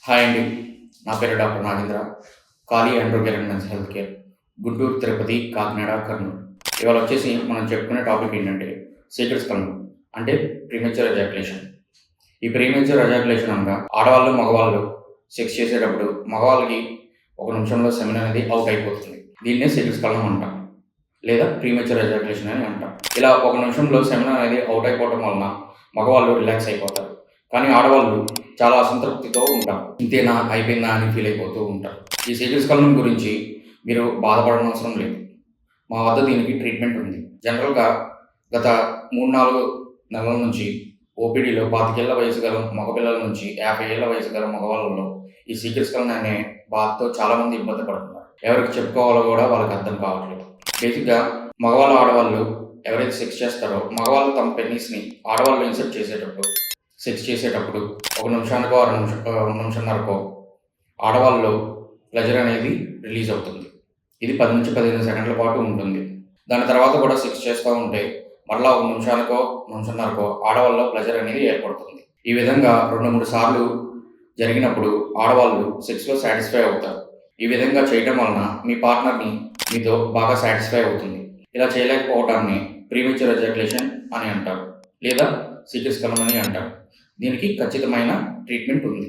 Hi అండి. నా పేరు doctor Nagendra. Kali Androcare and men's health care. Guntur, Tirupati, Kakinada, Kurnool. ఇవాళ వచ్చేసి మనం చెప్పుకునే టాపిక్ ఏంటంటే శీఘ్రస్ఖలనం అంటే ప్రీమెచ్యూర్ ఎజాక్యులేషన్. ఈ ప్రీమెచ్యూర్ ఎజాక్యులేషన్ అనగా ఆడవాళ్ళు, మగవాళ్ళు సెక్స్ చేసేటప్పుడు మగవాళ్ళకి ఒక నిమిషంలో సెమెన్ అనేది అవుట్ అయిపోతుంది. దీన్నే శీఘ్రస్ఖలనం అంటాం. లేదా ప్రీమెచ్యూర్ ఎజాక్యులేషన్ అని అంటాం. ఇలా ఒక నిమిషంలో సెమెన్ అనేది అవుట్ అయిపోవడం వలన మగవాళ్ళు రిలాక్స్ అయిపోతారు. కానీ ఆడవాళ్ళు చాలా అసంతృప్తితో ఉంటారు. ఇంతేనా, అయిపోయిందా అని ఫీల్ అయిపోతూ ఉంటారు. ఈ శీఘ్రస్ఖలనం గురించి మీరు బాధపడనవసరం లేదు. మా వద్ద దీనికి ట్రీట్మెంట్ ఉంది. జనరల్గా గత 3-4 నెలల నుంచి ఓపీడీలో 25 ఏళ్ల వయసు గల మగపిల్లల నుంచి 50 ఏళ్ల వయసు గల మగవాళ్ళలో ఈ శీఘ్రస్ఖలనం అనే బాధతో చాలామంది ఇబ్బంది పడుతున్నారు. ఎవరికి చెప్పుకోవాలో కూడా వాళ్ళకి అర్థం కావట్లేదు. బేసిక్గా మగవాళ్ళు, ఆడవాళ్ళు ఎవరైతే సెక్స్ చేస్తారో మగవాళ్ళు తమ పెనీస్ని ఆడవాళ్ళు ఇన్సర్ట్ చేసేటప్పుడు, సెక్స్ చేసేటప్పుడు ఒక నిమిషానికో నిమిషంన్నరకో ఆడవాళ్ళలో ప్లెజర్ అనేది రిలీజ్ అవుతుంది. ఇది 10 నుంచి 15 సెకండ్ల పాటు ఉంటుంది. దాని తర్వాత కూడా సెక్స్ చేస్తూ ఉంటే మరలా ఒక నిమిషానికో నిమిషంన్నరకో ఆడవాళ్ళలో ప్లెజర్ అనేది ఏర్పడుతుంది. ఈ విధంగా 2-3 సార్లు జరిగినప్పుడు ఆడవాళ్ళు సెక్స్లో సాటిస్ఫై అవుతారు. ఈ విధంగా చేయడం వలన మీ పార్ట్నర్ని మీతో బాగా సాటిస్ఫై అవుతుంది. ఇలా చేయలేకపోవడాన్ని ప్రీమెచ్యూర్ ఎజాక్యులేషన్ అని అంటారు, లేదా శీఘ్రస్ఖలనం అని అంటారు. దీనికి ఖచ్చితమైన ట్రీట్మెంట్ ఉంది.